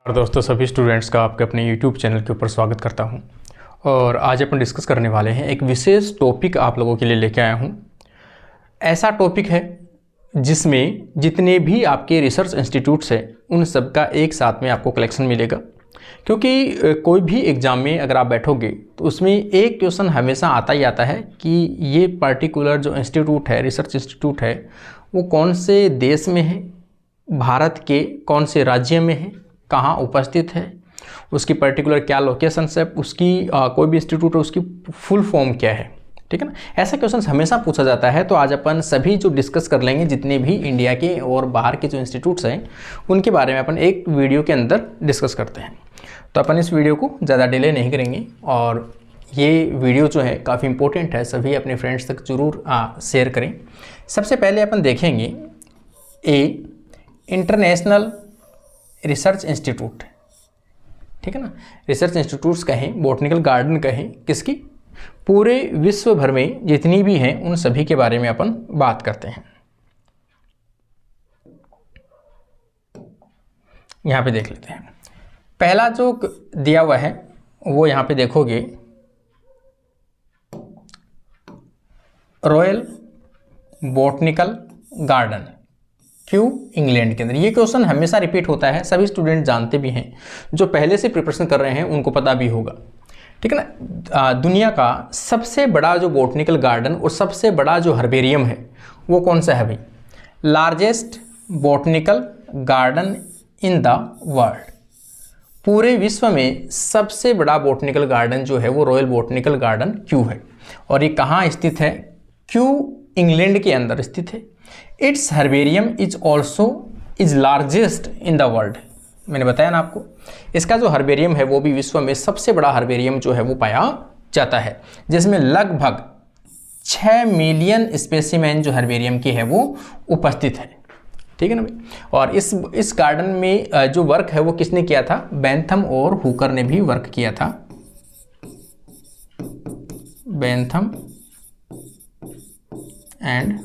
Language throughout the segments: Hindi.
और दोस्तों सभी स्टूडेंट्स का आपके अपने YouTube चैनल के ऊपर स्वागत करता हूं। और आज अपन डिस्कस करने वाले हैं एक विशेष टॉपिक आप लोगों के लिए लेके आया हूं। ऐसा टॉपिक है जिसमें जितने भी आपके रिसर्च इंस्टीट्यूट्स हैं उन सब का एक साथ में आपको कलेक्शन मिलेगा। क्योंकि कोई भी एग्ज़ाम में अगर आप बैठोगे तो उसमें एक क्वेश्चन हमेशा आता ही आता है कि ये पर्टिकुलर जो इंस्टीट्यूट है, रिसर्च इंस्टीट्यूट है, वो कौन से देश में है, भारत के कौन से राज्य में है, कहाँ उपस्थित है, उसकी पर्टिकुलर क्या लोकेशन है, उसकी कोई भी इंस्टीट्यूट है उसकी फुल फॉर्म क्या है। ठीक है ना, ऐसा क्वेश्चन हमेशा पूछा जाता है। तो आज अपन सभी जो डिस्कस कर लेंगे जितने भी इंडिया के और बाहर के जो इंस्टीट्यूट्स हैं उनके बारे में अपन एक वीडियो के अंदर डिस्कस करते हैं। तो अपन इस वीडियो को ज़्यादा डिले नहीं करेंगे और ये वीडियो जो है काफ़ी इंपॉर्टेंट है, सभी अपने फ्रेंड्स तक ज़रूर शेयर करें। सबसे पहले अपन देखेंगे इंटरनेशनल रिसर्च इंस्टीट्यूट। ठीक है ना, रिसर्च इंस्टीट्यूट्स कहें, बॉटनिकल गार्डन कहें, किसकी पूरे विश्व भर में जितनी भी हैं उन सभी के बारे में अपन बात करते हैं। यहाँ पे देख लेते हैं। पहला जो दिया हुआ है वो यहाँ पे देखोगे, रॉयल बॉटनिकल गार्डन, क्यों, इंग्लैंड के अंदर। ये क्वेश्चन हमेशा रिपीट होता है, सभी स्टूडेंट जानते भी हैं, जो पहले से प्रिपरेशन कर रहे हैं उनको पता भी होगा। ठीक है ना, दुनिया का सबसे बड़ा जो बॉटनिकल गार्डन और सबसे बड़ा जो हर्बेरियम है वो कौन सा है भाई? Largest botanical garden in the world. पूरे विश्व में सबसे बड़ा बॉटनिकल गार्डन जो है वो रॉयल बॉटनिकल गार्डन क्यों है, और ये कहाँ स्थित है, क्यों इंग्लैंड के अंदर स्थित है। It's herbarium is largest in the world. मैंने बताया ना आपको, इसका जो हर्बेरियम है वो भी विश्व में सबसे बड़ा हर्बेरियम जो है वो पाया जाता है, जिसमें लगभग 6 मिलियन स्पेसिमेन जो हर्बेरियम की है वो उपस्थित है। ठीक है ना भाई। और इस गार्डन में जो वर्क है वो किसने किया था? बेंथम और हुकर ने भी वर्क किया था। बेंथम एंड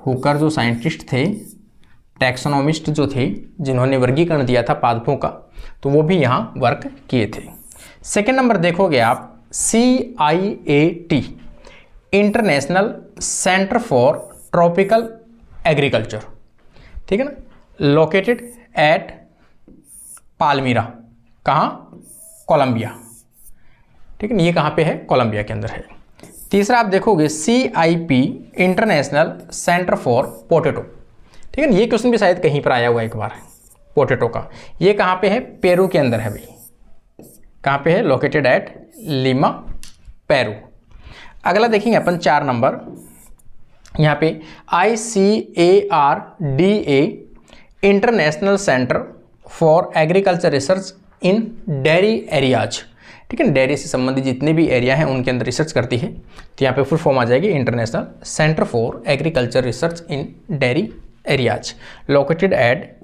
हुकर जो साइंटिस्ट थे, टैक्सोनॉमिस्ट जो थे, जिन्होंने वर्गीकरण दिया था पादपों का, तो वो भी यहाँ वर्क किए थे। सेकेंड नंबर देखोगे आप, CIAT, international centre for tropical agriculture. ठीक है ना, लोकेटेड एट पालमीरा, कहाँ? कोलंबिया। ठीक है ना, ये कहाँ पे है? कोलंबिया के अंदर है। तीसरा आप देखोगे CIP, international centre for potato. ठीक है ना, ये क्वेश्चन भी शायद कहीं पर आया हुआ एक बार, पोटैटो का। ये कहाँ पे है? पेरू के अंदर है भाई। कहाँ पे है? Located at Lima, Peru. अगला देखेंगे अपन 4 नंबर, यहाँ पे ICARDA, international centre for agriculture research in dairy areas. ठीक है ना, डेयरी से संबंधित जितने भी एरिया हैं उनके अंदर रिसर्च करती है। तो यहाँ पे फुल फॉर्म आ जाएगी international centre for agriculture research in dairy areas, located at,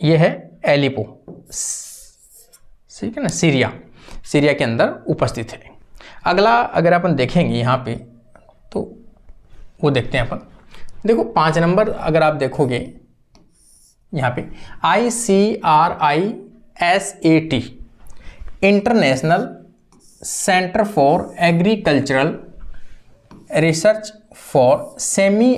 ये है एलिपो, ठीक है ना, सीरिया के अंदर उपस्थित है। अगला अगर अपन देखेंगे यहाँ पे तो वो देखते हैं अपन। देखो 5 नंबर अगर आप देखोगे यहाँ पे ICRISAT, international centre for agricultural research for semi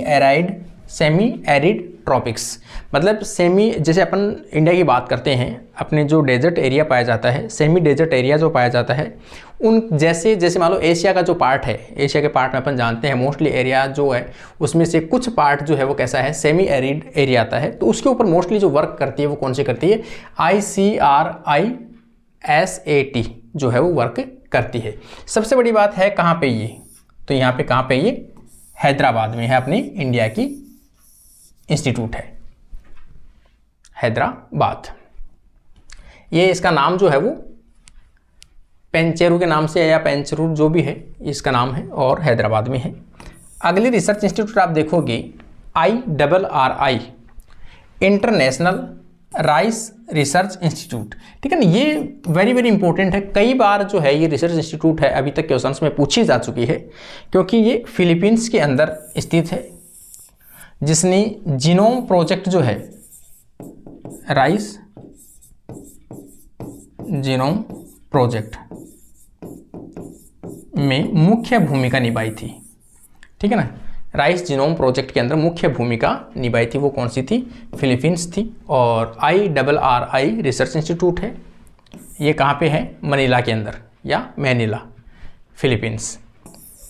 arid tropics. मतलब जैसे अपन इंडिया की बात करते हैं, अपने जो डेजर्ट एरिया पाया जाता है, सेमी डेजर्ट एरिया जो पाया जाता है, उन जैसे मान लो एशिया का जो पार्ट है, एशिया के पार्ट में अपन जानते हैं मोस्टली एरिया जो है उसमें से कुछ पार्ट जो है वो कैसा है? सेमी एरिड एरिया आता है। तो उसके ऊपर मोस्टली जो वर्क करती है वो कौन सी करती है? ICRISAT जो है वो वर्क करती है। सबसे बड़ी बात है कहाँ पे ये? तो यहाँ पे कहाँ पे ये? हैदराबाद में है, अपनी इंडिया की इंस्टीट्यूट है, हैदराबाद। ये इसका नाम जो है वो पेंचेरू के नाम से है, या पेंचेरू जो भी है इसका नाम है, और हैदराबाद में है। अगली रिसर्च इंस्टीट्यूट आप देखोगे IRRI, international rice research institute. ठीक है ना, ये वेरी इंपॉर्टेंट है। कई बार जो है ये रिसर्च इंस्टीट्यूट है अभी तक क्वेश्चंस में पूछी जा चुकी है, क्योंकि ये फिलीपींस के अंदर स्थित है, जिसने जीनोम प्रोजेक्ट जो है राइस जीनोम प्रोजेक्ट में मुख्य भूमिका निभाई थी। ठीक है ना, राइस जीनोम प्रोजेक्ट के अंदर मुख्य भूमिका निभाई थी, वो कौन सी थी? फिलीपींस थी। और IRRI रिसर्च इंस्टीट्यूट है, ये कहाँ पे है? मनीला के अंदर या मैनिला, फिलीपींस।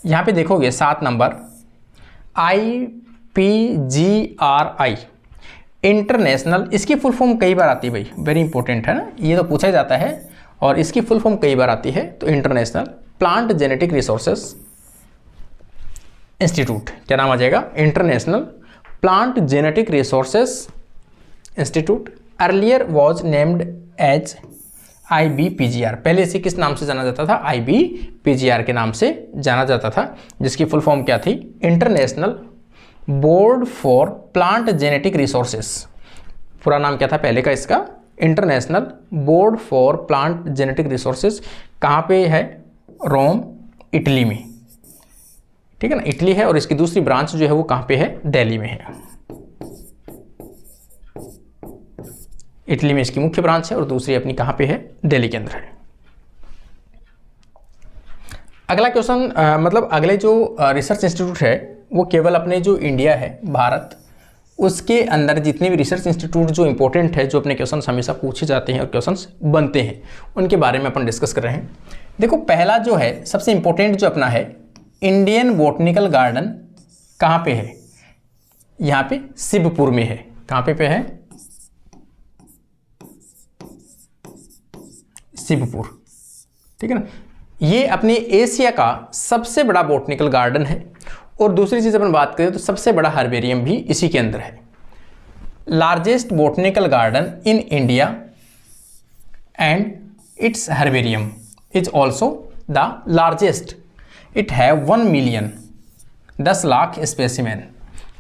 यहाँ पे देखोगे 7 नंबर IPGRI इंटरनेशनल, इसकी फुल फॉर्म कई बार आती है भाई, वेरी इंपॉर्टेंट है ना, ये तो पूछा जाता है और इसकी फुल फॉर्म कई बार आती है। तो international plant genetic resources institute, क्या नाम आ जाएगा? International plant genetic resources institute. Earlier was named as IBPGR, पहले इसे किस नाम से जाना जाता था? IBPGR के नाम से जाना जाता था, जिसकी फुल फॉर्म क्या थी? International board for plant genetic resources. पूरा नाम क्या था पहले का इसका? International board for plant genetic resources. कहाँ पे है? रोम, इटली में। ठीक है ना, इटली है। और इसकी दूसरी ब्रांच जो है वो कहाँ पे है? दिल्ली में है। इटली में इसकी मुख्य ब्रांच है और दूसरी अपनी कहाँ पे है? दिल्ली के अंदर है। अगला क्वेश्चन, मतलब अगले जो रिसर्च इंस्टीट्यूट है वो केवल अपने जो इंडिया है, भारत, उसके अंदर जितने भी रिसर्च इंस्टीट्यूट जो इंपॉर्टेंट है, जो अपने क्वेश्चंस हमेशा पूछे जाते हैं और क्वेश्चंस बनते हैं, उनके बारे में अपन डिस्कस कर रहे हैं। देखो पहला जो है सबसे इंपॉर्टेंट जो अपना है, इंडियन बॉटनिकल गार्डन कहाँ पे है? यहाँ पे शिवपुर में है। कहाँ पे है? शिवपुर। ठीक है ना, ये अपने एशिया का सबसे बड़ा बॉटनिकल गार्डन है। और दूसरी चीज अपन बात करें तो सबसे बड़ा हर्बेरियम भी इसी के अंदर है। Largest botanical garden in India and it's herbarium is also the largest. It have 1 million 10 lakh specimen.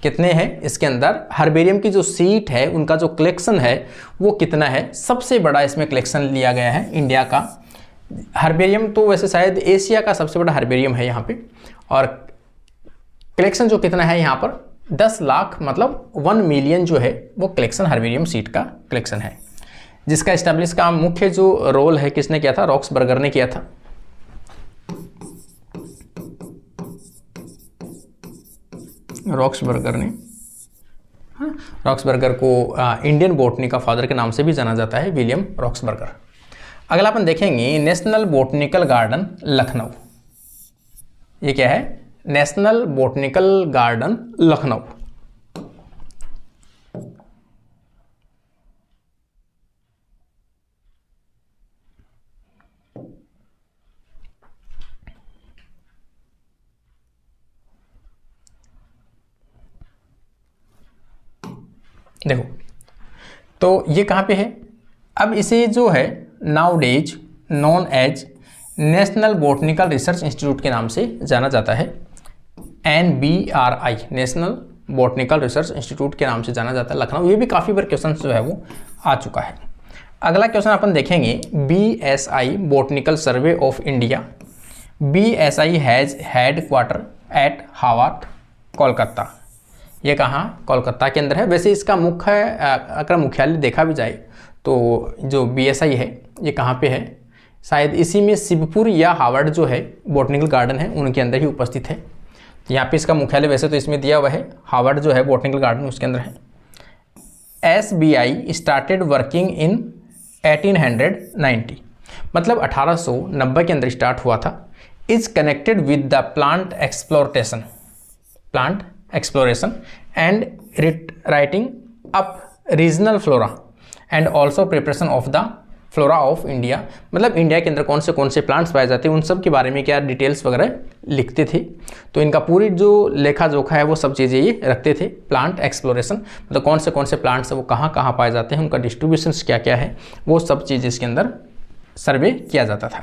कितने हैं इसके अंदर? हर्बेरियम की जो सीट है, उनका जो कलेक्शन है वो कितना है? सबसे बड़ा इसमें कलेक्शन लिया गया है इंडिया का। हर्बेरियम तो वैसे शायद एशिया का सबसे बड़ा हर्बेरियम है यहाँ पे। और कलेक्शन जो कितना है यहाँ पर? 10 लाख, मतलब 1 मिलियन जो है वो कलेक्शन हर्बेरियम सीट का कलेक्शन है। जिसका एस्टेब्लिश का मुख्य जो रोल है किसने किया था? रॉक्सबर्गर ने किया था। रॉक्सबर्गर ने, रॉक्सबर्गर को इंडियन बॉटनी का फादर के नाम से भी जाना जाता है, विलियम रॉक्सबर्गर। अगला अपन देखेंगे नेशनल बॉटनिकल गार्डन लखनऊ। ये क्या है? National botanical garden Lucknow. देखो तो ये कहाँ पे है? अब इसे जो है nowadays known as national botanical research institute के नाम से जाना जाता है। NBRI national botanical research institute के नाम से जाना जाता है लखनऊ। ये भी काफ़ी बार क्वेश्चन जो है वो आ चुका है। अगला क्वेश्चन अपन देखेंगे BSI botanical survey of India. BSI has headquarter at Howrah, Kolkata. ये कहाँ? कोलकाता के अंदर है। वैसे इसका अगर मुख्यालय देखा भी जाए तो जो BSI है ये कहाँ पे है? शायद इसी में शिवपुर या हावड़ जो है बॉटनिकल गार्डन है उनके अंदर ही उपस्थित है। यहाँ पे इसका मुख्यालय वैसे तो इसमें दिया हुआ है, हावड़ जो है बॉटनिकल गार्डन उसके अंदर है। SBI स्टार्टेड वर्किंग इन 1890, मतलब 1890 के अंदर स्टार्ट हुआ था। Is connected with the plant exploration and writing up regional flora and also preparation of the flora of India. मतलब इंडिया के अंदर कौन से प्लांट्स पाए जाते हैं उन सब के बारे में क्या डिटेल्स वगैरह लिखते थे। तो इनका पूरी जो लेखा जोखा है वो सब चीज़ें ये रखते थे। प्लांट एक्सप्लोरेशन मतलब कौन से प्लांट्स है वो कहाँ पाए जाते हैं, उनका डिस्ट्रीब्यूशंस क्या क्या है, वो सब चीज़ इसके अंदर सर्वे किया जाता था।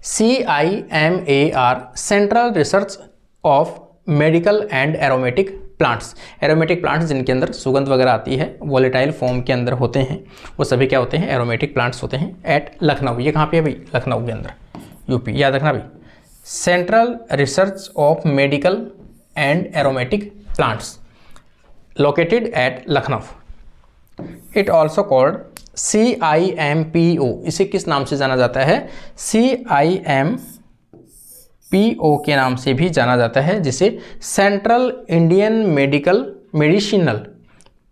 CIMAR central research of medical and aromatic plants जिनके अंदर सुगंध वगैरह आती है, वोलेटाइल फॉर्म के अंदर होते हैं, वो सभी क्या होते हैं? एरोमेटिक प्लांट्स होते हैं एट लखनऊ। ये कहाँ पे है भाई? लखनऊ के अंदर, यूपी, याद रखना भाई। Central research of medical and aromatic plants located at Lucknow. It also called CIMPO, इसे किस नाम से जाना जाता है? CIMPO के नाम से भी जाना जाता है, जिसे central Indian medicinal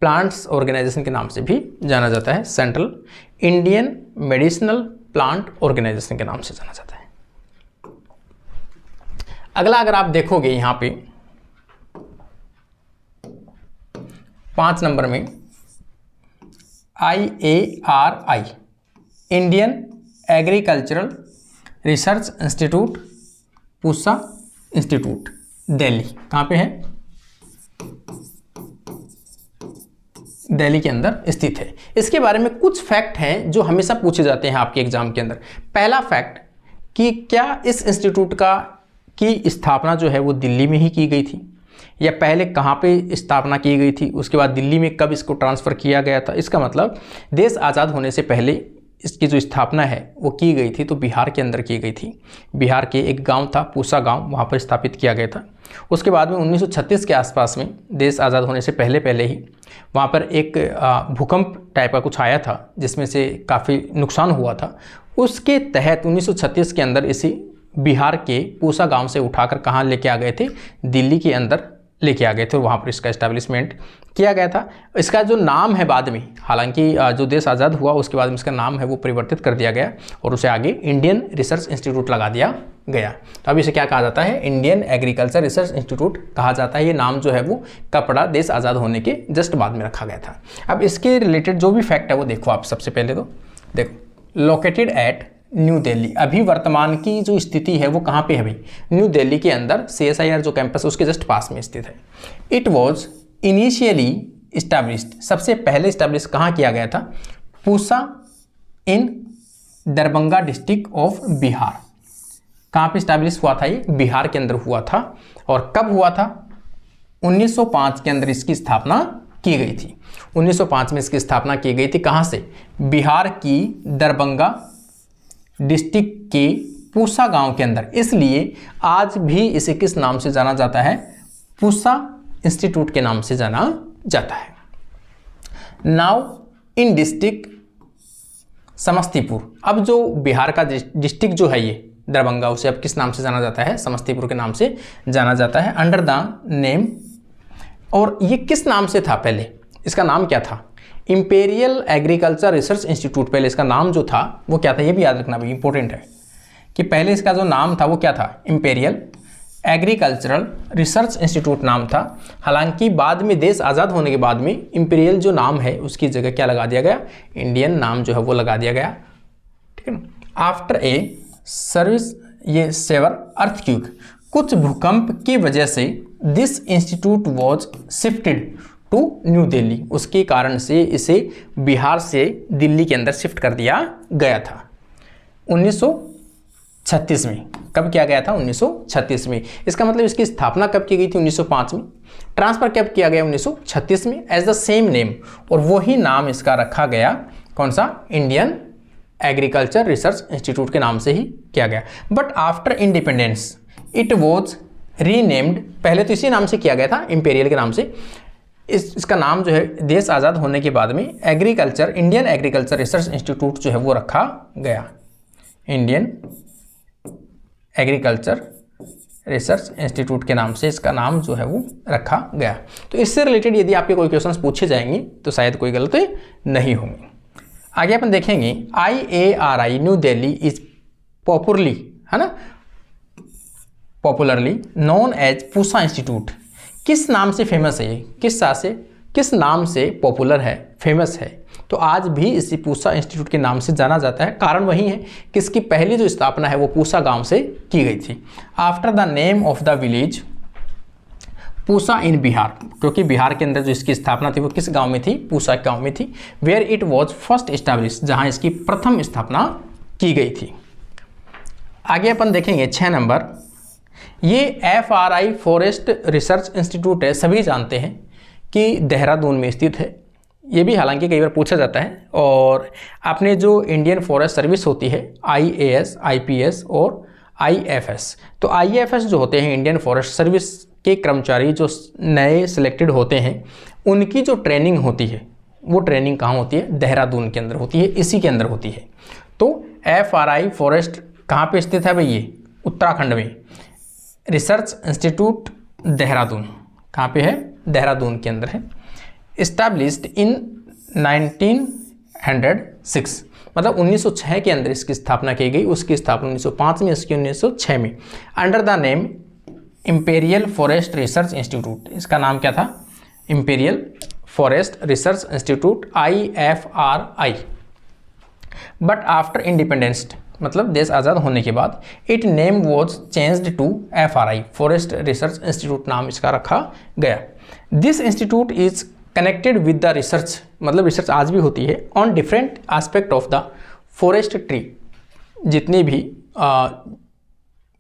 plants organisation के नाम से भी जाना जाता है। Central Indian medicinal plant organisation के नाम से जाना जाता है। अगला अगर आप देखोगे यहां पे 5 नंबर में IARI, Indian agricultural research institute, Pusa institute, Delhi. कहाँ पे है? दिल्ली के अंदर स्थित है। इसके बारे में कुछ फैक्ट हैं जो हमेशा पूछे जाते हैं आपके एग्जाम के अंदर। पहला फैक्ट कि क्या इस इंस्टीट्यूट की स्थापना जो है वो दिल्ली में ही की गई थी, या पहले कहाँ पे स्थापना की गई थी, उसके बाद दिल्ली में कब इसको ट्रांसफ़र किया गया था। इसका मतलब देश आज़ाद होने से पहले इसकी जो स्थापना है वो की गई थी तो बिहार के अंदर की गई थी। बिहार के एक गांव था पूसा गांव, वहाँ पर स्थापित किया गया था। उसके बाद में 1936 के आसपास में, देश आज़ाद होने से पहले ही वहाँ पर एक भूकंप टाइप का कुछ आया था जिसमें से काफ़ी नुकसान हुआ था। उसके तहत 1936 के अंदर इसी बिहार के पूसा गांव से उठाकर कहाँ लेके आ गए थे? दिल्ली के अंदर लेके आ गए थे और वहाँ पर इसका इस्टेब्लिशमेंट किया गया था। इसका जो नाम है बाद में, हालांकि जो देश आज़ाद हुआ उसके बाद में इसका नाम है वो परिवर्तित कर दिया गया और उसे आगे इंडियन रिसर्च इंस्टीट्यूट लगा दिया गया। तो अब इसे क्या कहा जाता है? इंडियन एग्रीकल्चर रिसर्च इंस्टीट्यूट कहा जाता है। ये नाम जो है वो कब पड़ा? देश आज़ाद होने के जस्ट बाद में रखा गया था। अब इसके रिलेटेड जो भी फैक्ट है वो देखो आप। सबसे पहले तो देखो, लोकेटेड एट न्यू दिल्ली, अभी वर्तमान की जो स्थिति है वो कहाँ पे है भाई? न्यू दिल्ली के अंदर CSIR जो कैंपस है उसके जस्ट पास में स्थित है। इट वॉज इनिशियली इस्टेब्लिश्ड, सबसे पहले इस्टेब्लिश कहाँ किया गया था? पूसा इन दरभंगा डिस्ट्रिक्ट ऑफ बिहार। कहाँ पे इस्टेब्लिश हुआ था? ये बिहार के अंदर हुआ था। और कब हुआ था? 1905 के अंदर इसकी स्थापना की गई थी। 1905 में इसकी स्थापना की गई थी। कहाँ से? बिहार की दरभंगा डिस्ट्रिक्ट के पूसा गांव के अंदर। इसलिए आज भी इसे किस नाम से जाना जाता है? पूसा इंस्टीट्यूट के नाम से जाना जाता है। नाउ इन डिस्ट्रिक्ट समस्तीपुर, अब जो बिहार का डिस्ट्रिक्ट जो है ये दरभंगा, उसे अब किस नाम से जाना जाता है? समस्तीपुर के नाम से जाना जाता है, अंडर द नेम। और ये किस नाम से था पहले? इसका नाम क्या था? Imperial agriculture research institute. पहले इसका नाम जो था वो क्या था? ये भी याद रखना भाई, इंपॉर्टेंट है कि पहले इसका जो नाम था वो क्या था? इंपीरियल एग्रीकल्चरल रिसर्च इंस्टीट्यूट नाम था। हालांकि बाद में देश आज़ाद होने के बाद में इंपीरियल जो नाम है उसकी जगह क्या लगा दिया गया? इंडियन नाम जो है वो लगा दिया गया। ठीक है ना। आफ्टर ए सर्विस ये सेवर अर्थक्वेक, कुछ भूकंप की वजह से this institute was shifted to New Delhi, उसके कारण से इसे बिहार से दिल्ली के अंदर शिफ्ट कर दिया गया था 1936 में। कब किया गया था? 1936 में। इसका मतलब इसकी स्थापना कब की गई थी? 1905 में। ट्रांसफर कब किया गया? 1936 में, एज द सेम नेम। और वही नाम इसका रखा गया, कौन सा? इंडियन एग्रीकल्चर रिसर्च इंस्टीट्यूट के नाम से ही किया गया। But after independence it was renamed, पहले तो इसी नाम से किया गया था, इंपीरियल के नाम से। इसका नाम जो है देश आज़ाद होने के बाद में इंडियन एग्रीकल्चर रिसर्च इंस्टीट्यूट जो है वो रखा गया। इंडियन एग्रीकल्चर रिसर्च इंस्टीट्यूट के नाम से इसका नाम जो है वो रखा गया। तो इससे रिलेटेड यदि आपके कोई क्वेश्चंस पूछे जाएंगे तो शायद कोई गलती नहीं होंगी। आगे अपन देखेंगे IARI New Delhi is popularly, है ना, popularly known as Pusa institute. किस नाम से फेमस है ये? किस नाम से पॉपुलर है, फेमस है? तो आज भी इसी पूसा इंस्टीट्यूट के नाम से जाना जाता है। कारण वही है कि इसकी पहली जो स्थापना है वो पूसा गांव से की गई थी। After the name of the village Pusa in Bihar, क्योंकि बिहार के अंदर जो इसकी स्थापना थी वो किस गांव में थी? पूसा गांव में थी। Where it was first establish, जहां इसकी प्रथम स्थापना की गई थी। आगे अपन देखेंगे 6 नंबर, ये FRI फॉरेस्ट रिसर्च इंस्टीट्यूट है, सभी जानते हैं कि देहरादून में स्थित है। ये भी हालांकि कई बार पूछा जाता है। और आपने जो इंडियन फॉरेस्ट सर्विस होती है IAS, IPS और IFS, तो IFS जो होते हैं इंडियन फॉरेस्ट सर्विस के कर्मचारी जो नए सिलेक्टेड होते हैं, उनकी जो ट्रेनिंग होती है वो ट्रेनिंग कहाँ होती है? देहरादून के अंदर होती है, इसी के अंदर होती है। तो FRI फॉरेस्ट कहाँ पे स्थित है भाई? ये उत्तराखंड में। रिसर्च इंस्टीट्यूट देहरादून कहाँ पे है? देहरादून के अंदर है। इस्टेब्लिश्ड इन 1906, मतलब 1906 के अंदर इसकी स्थापना की गई। उसकी स्थापना 1905 में, इसकी 1906 में। Under the name imperial forest research institute, इसका नाम क्या था? Imperial forest research institute, IFRI। But after independence, मतलब देश आज़ाद होने के बाद, it name was changed to FRI, forest research institute नाम इसका रखा गया। This institute is connected with the research, मतलब रिसर्च आज भी होती है on different aspect of the forest tree, जितने भी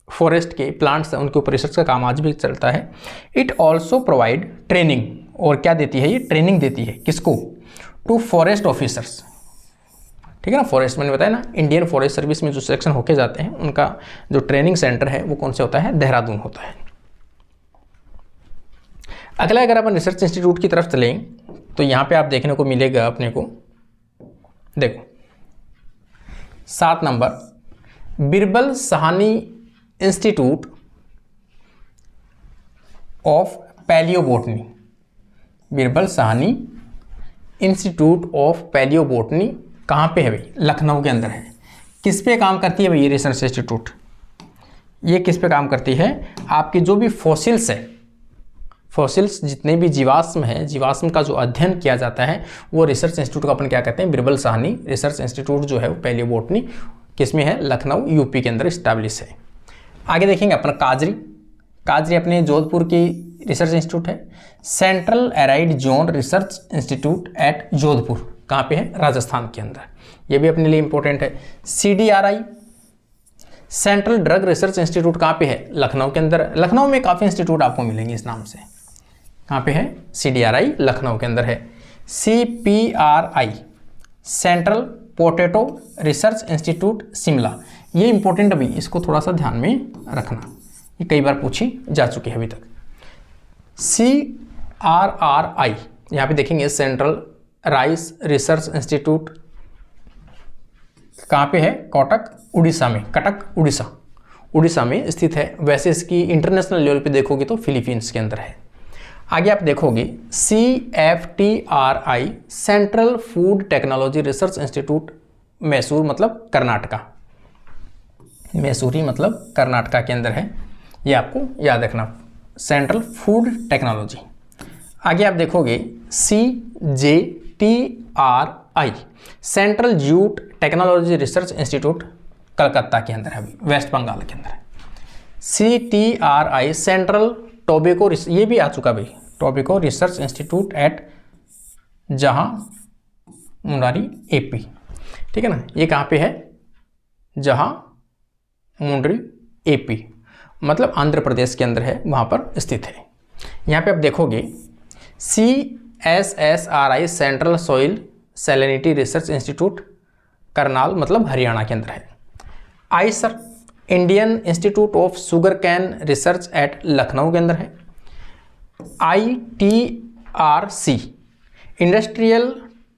फॉरेस्ट के प्लांट्स हैं उनके ऊपर रिसर्च का काम आज भी चलता है। इट ऑल्सो प्रोवाइड ट्रेनिंग, और क्या देती है? ये ट्रेनिंग देती है किसको? टू फॉरेस्ट ऑफिसर्स, ठीक है ना। फॉरेस्ट मैंने बताया ना, इंडियन फॉरेस्ट सर्विस में जो सिलेक्शन होके जाते हैं उनका जो ट्रेनिंग सेंटर है वो कौन से होता है? देहरादून होता है। अगला अगर अपन रिसर्च इंस्टीट्यूट की तरफ चलें तो यहाँ पे आप देखने को मिलेगा अपने को, देखो 7 नंबर, Birbal Sahni institute of palaeobotany. Birbal Sahni institute of palaeobotany कहाँ पे है भाई? लखनऊ के अंदर है। किस पे काम करती है भाई ये रिसर्च इंस्टीट्यूट? ये किस पे काम करती है? आपके जो भी फॉसिल्स है, फॉसिल्स जितने भी जीवाश्म है, जीवाश्म का जो अध्ययन किया जाता है वो रिसर्च इंस्टीट्यूट को अपन क्या कहते हैं? बिरबल साहनी रिसर्च इंस्टीट्यूट जो है वो पैलियोबोटनी किस में है? लखनऊ यूपी के अंदर इस्टेब्लिश है। आगे देखेंगे अपन काजरी। काजरी अपने जोधपुर की रिसर्च इंस्टीट्यूट है। Central arid zone research institute eight Jodhpur कहाँ पे है? राजस्थान के अंदर। ये भी अपने लिए इंपॉर्टेंट है। CDRI central drug research institute कहाँ पे है? लखनऊ के अंदर। लखनऊ में काफ़ी इंस्टीट्यूट आपको मिलेंगे इस नाम से। कहाँ पे है? CDRI लखनऊ के अंदर है। CPRI central potato research institute Shimla. ये इंपॉर्टेंट अभी, इसको थोड़ा सा ध्यान में रखना, ये कई बार पूछी जा चुकी है अभी तक। CRRI यहाँ पे देखेंगे सेंट्रल राइस रिसर्च इंस्टीट्यूट कहाँ पे है? कटक उड़ीसा में। कटक उड़ीसा, उड़ीसा में स्थित है। वैसे इसकी इंटरनेशनल लेवल पे देखोगे तो फिलीपींस के अंदर है। आगे आप देखोगे CFTRI central food technology research institute Mysore, मतलब कर्नाटका। मैसूरी मतलब कर्नाटका के अंदर है, ये आपको याद रखना, सेंट्रल फूड टेक्नोलॉजी। आगे आप देखोगे CJTRI central jute technology research institute Calcutta के अंदर है, अभी वेस्ट बंगाल के अंदर है। CTRI सेंट्रल टोबैको, ये भी आ चुका भाई, टोबैको रिसर्च इंस्टीट्यूट एट जहां मुरारी AP, ठीक है ना। ये कहाँ पे है? जहां मुंडरी AP, मतलब आंध्र प्रदेश के अंदर है, वहाँ पर स्थित है। यहाँ पे आप देखोगे CSSRI central soil salinity research institute Karnal, मतलब हरियाणा के अंदर है। ISER Indian institute of sugar cane research eight Lucknow के अंदर है। ITRC industrial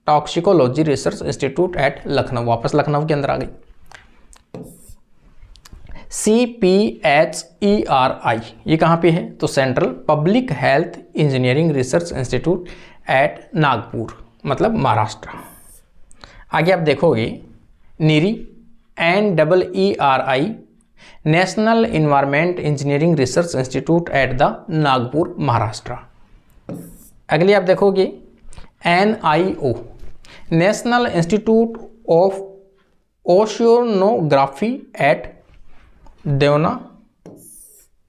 toxicology research institute eight Lucknow, वापस लखनऊ के अंदर आ गई। CPHERI ये कहाँ पे है? तो central public health engineering research institute at Nagpur, मतलब महाराष्ट्र। आगे आप देखोगे NEERI NEERI national environment engineering research institute at the Nagpur, Maharashtra. अगले आप देखोगे NIO national institute of oceanography at Dona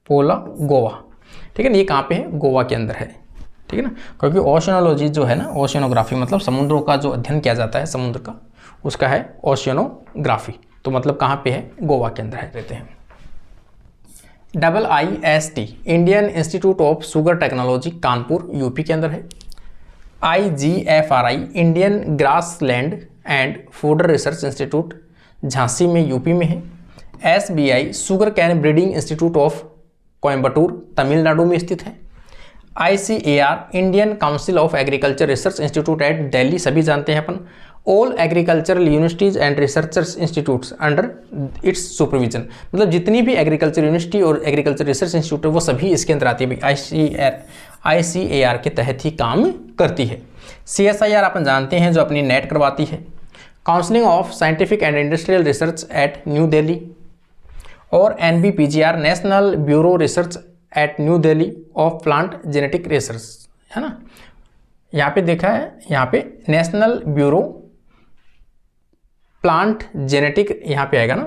Paula, Goa, ठीक है ना। ये कहाँ पे है? गोवा के अंदर है, ठीक है ना। क्योंकि ओशियोनोलॉजी जो है ना, ओशियोनोग्राफी मतलब समुद्रों का जो अध्ययन किया जाता है समुद्र का, उसका है ओशियोनोग्राफी। तो मतलब कहाँ पे है? गोवा के अंदर है, रहते हैं। IIST Indian institute of sugar technology Kanpur, UP के अंदर है। IGFRI Indian grassland and fodder research institute Jhansi में, यूपी में है। SBI sugar cane breeding institute of Coimbatore, Tamil Nadu में स्थित है। ICAR Indian council of agriculture research institute at Delhi, सभी जानते हैं अपन। All agricultural universities and researchers institutes under its supervision, मतलब जितनी भी एग्रीकल्चर यूनिवर्सिटी और एग्रीकल्चर रिसर्च इंस्टीट्यूट है वो सभी इसके अंदर आती है, ICAR के तहत ही काम करती है। CSIR अपन जानते हैं जो अपनी नेट करवाती है। Counselling of scientific and industrial research eight new Delhi, और NBPGR national bureau research eight new Delhi of plant genetic research, है ना। यहाँ पे देखा है, यहाँ पे नेशनल ब्यूरो प्लांट जेनेटिक, यहाँ पे आएगा ना,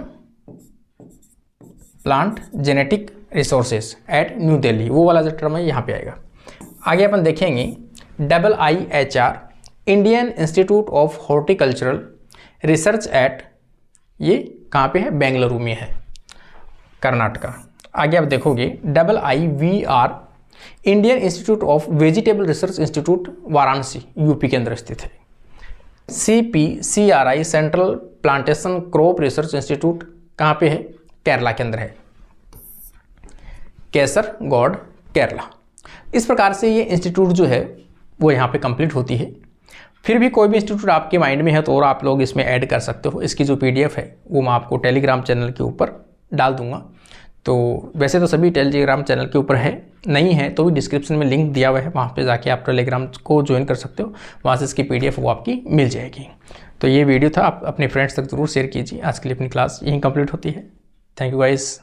plant genetic resources eight new Delhi, वो वाला जो टर्म है यहाँ पे आएगा। आगे अपन देखेंगे IIHR Indian institute of horticultural research eight, ये कहाँ पे है, बेंगलुरु में है, कर्नाटका। आगे आप देखोगे IIVR Indian institute of vegetable research institute Varanasi, UP के अंदर स्थित है। CPCRI central plantation crop research institute कहाँ पे है, केरला के अंदर है, केसरगौड केरला। इस प्रकार से ये इंस्टीट्यूट जो है वो यहाँ पे कंप्लीट होती है। फिर भी कोई भी इंस्टीट्यूट आपके माइंड में है तो और आप लोग इसमें ऐड कर सकते हो। इसकी जो PDF है वो मैं आपको टेलीग्राम चैनल के ऊपर डाल दूंगा। तो वैसे तो सभी टेलीग्राम चैनल के ऊपर है, नहीं है तो भी डिस्क्रिप्शन में लिंक दिया हुआ है, वहाँ पे जाके आप टेलीग्राम को ज्वाइन कर सकते हो, वहाँ से इसकी PDF वो आपकी मिल जाएगी। तो ये वीडियो था, आप अपने फ्रेंड्स तक ज़रूर शेयर कीजिए। आज के लिए अपनी क्लास यहीं कंप्लीट होती है। Thank you guys.